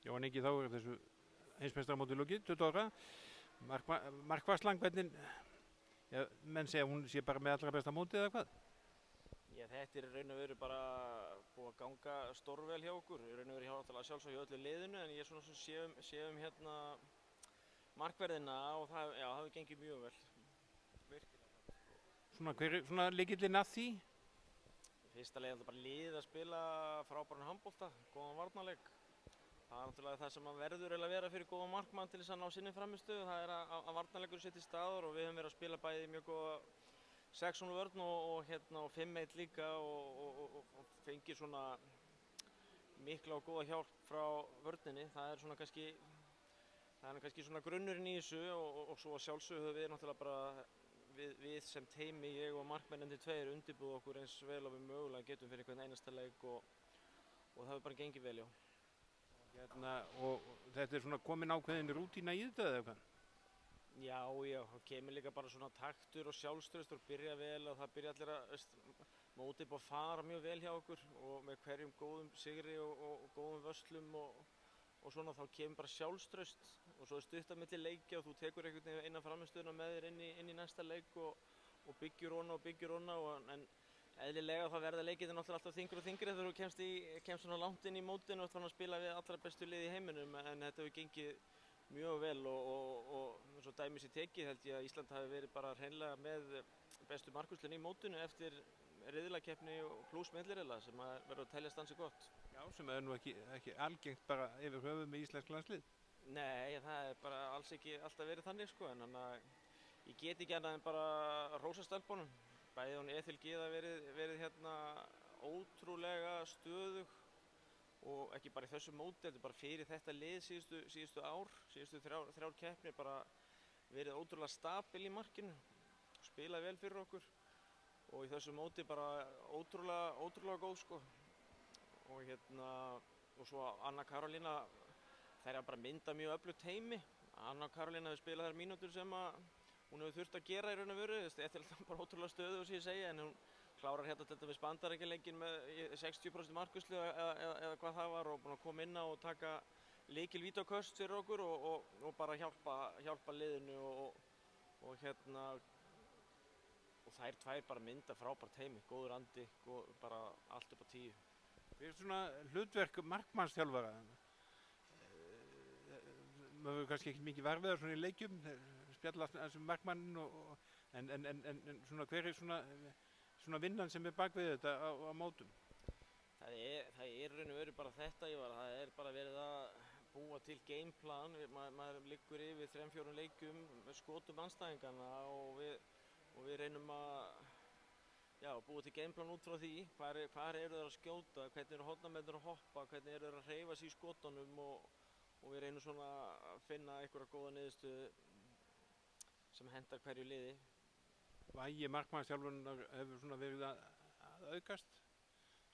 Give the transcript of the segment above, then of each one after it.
Já, en ekki þá er þessu heimsmeistaramóti lokið, 20 ára. Markvarslan, hvernig, ja, menn segja hún sé bara með allra besta mótið eða hvað? Já, þetta er í raun og veru bara búið að ganga stórvel hjá okkur. Í raun og veru hjá sjálfsög hjá öllu liðinu, en ég er svona séum hérna markverðina og það hefur gengið mjög vel. Virkilega. Svona, hver er svona lykillinn að því? Í fyrsta leið bara liðið að spila frábæran handbolta, góðan varnarleik. Það er náttúrulega það sem verður að vera fyrir góðan markmann til þess að ná sinni frammistöðu. Það er að varnarleikurinn sé til staðar og við höfum verið að spila bæði mjög góða 6-0 vörn og 5-1 líka og fengið svona mikla og góða hjálp frá vörninni. Það er svona kannski svona grunnurinn í þessu og svo sjálfsögðu við náttúrulega bara við sem teimi, ég og markmennindi tveir undirbúið okkur eins vel og við mögulega getum fyrir hvern einasta leik og það hefur bara gengið vel, já. Og þetta er svona komin ákveðin rútína í þetta eða hvað? Já, það kemur líka bara svona taktur og sjálfstraust og byrja vel og það byrja allir að mótið búið að fara mjög vel hjá okkur og með hverjum góðum sigri og góðum vörslum og svona þá kemur bara sjálfstraust og svo er stutt á milli leikja og þú tekur einhvern veginn innan frammistöðuna með þér inn í næsta leik og byggjur hana en eðlilega þá verða leikirnir náttúrulega alltaf þyngri og þyngri þegar þú kemst svona langt inn í mótinu og ert farin að spila við allra bestu lið í heiminum en þetta hefur gengið mjög vel og eins og dæmis í tekið held ég að Ísland hafi verið bara hreinlega með bestu markvörsluna í mótinu eftir riðlakeppni og pluss milliriðla sem verður að teljast ansi gott. Já, sem er nú ekki algengt bara yfir höfuð með íslensk landslið. Nei, það er bara alls ekki alltaf verið þannig sko en þannig að ég get ekki annað en bara rósa stelpunum. Bæði hún Ethel Gyða verið hérna ótrúlega stöðug og ekki bara í þessu móti, þetta bara fyrir þetta lið síðustu ár, síðustu þrjár keppnir bara verið ótrúlega stabil í markinu, spilað vel fyrir okkur og í þessu móti bara ótrúlega góð sko og svo Anna Karolína þær hafa bara myndað mjög öflugt teymi. Anna Karolína hefur spilað þær mínútur sem hún hefur þurft að gera í raun og veru, þetta er bara ótrúlega stöðu sem ég segja en hún klárar hérna til dæmis Bandaríkjaleikin með 60% markvörslu eða hvað það var og búin að koma inn á og taka lykil vítaköst fyrir okkur og bara hjálpa liðinu og þær tvær bara mynda frábært heimi, góður andi, bara allt upp á 10. Hvað er svona hlutverk markmannsþjálfara? Maður hefur kannski ekki mikið varfiðar svona í leikjum, spjalla þessum markmannin en svona hver er svona vinnan sem er bak við þetta á mótum? Það er raun og veru bara þetta, það er bara verið að búa til gameplan, maður liggur yfir 3-4 leikjum með skotum andstæðingana og við reynum að búa til gameplan út frá því, hvar eru þeir að skjóta, hvernig eru hornamennir að hoppa, hvernig eru þeir að hreyfa sig í skotunum og við reynum svona að finna einhverja góða niðurstöðu sem hendar hverju liði. Vægi markmannsþjálfunar hefur svona verið að aukast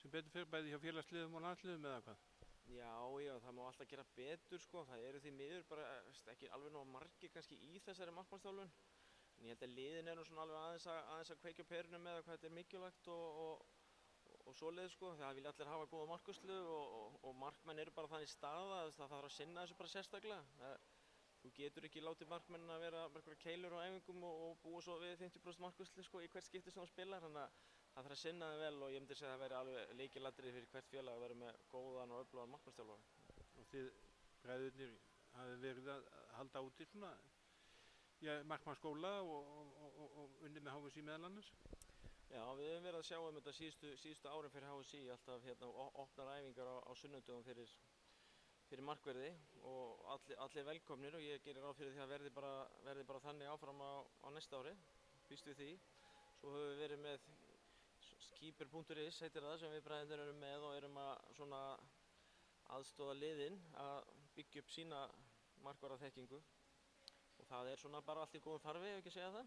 sem betur fyrir bæði hjá félagsliðum og landsliðum eða hvað? Já, það má alltaf gera betur sko, það eru því miður bara ekki alveg nóg margir kannski í þessari markmannsþjálfun en ég held að liðin er nú svona alveg aðeins að kveikja á perunum með hvað þetta er mikilvægt og svoleiðis sko, það vilja allir hafa góða markvörslu og markmenn eru bara þannig staða að það þarf að sinna þessu bara sérstaklega. Þú getur ekki látið markmenn að vera með einhverjar keilur á æfingum og búa svo við 50% markvörslu sko í hvert skipti sem þú spilar, þannig að það þarf að sinna þeim vel og ég myndi segja að það væri alveg lykilatriði fyrir hvert félag að vera með góðan og öflugan markmannsþjálfara. Og þið bræðurnir hafið verið að halda úti svona markmannsskóla og unnið með HSÍ meðal annars? Já, við höfum verið að sjá þetta síðustu árin fyrir HSÍ, alltaf opnar æfingar á sunnudögum fyrir markverði og allir velkomnir og ég gerir ráð fyrir því að verði bara þannig áfram á næsta ári, býst við því. Svo höfum við verið með Keeper.is heitir það sem við bræðurnir erum með og erum að svona aðstoða liðin að byggja upp sína markvarðarþekkingu og það er svona bara allt í góðum farvegi, ef ekki að segja það.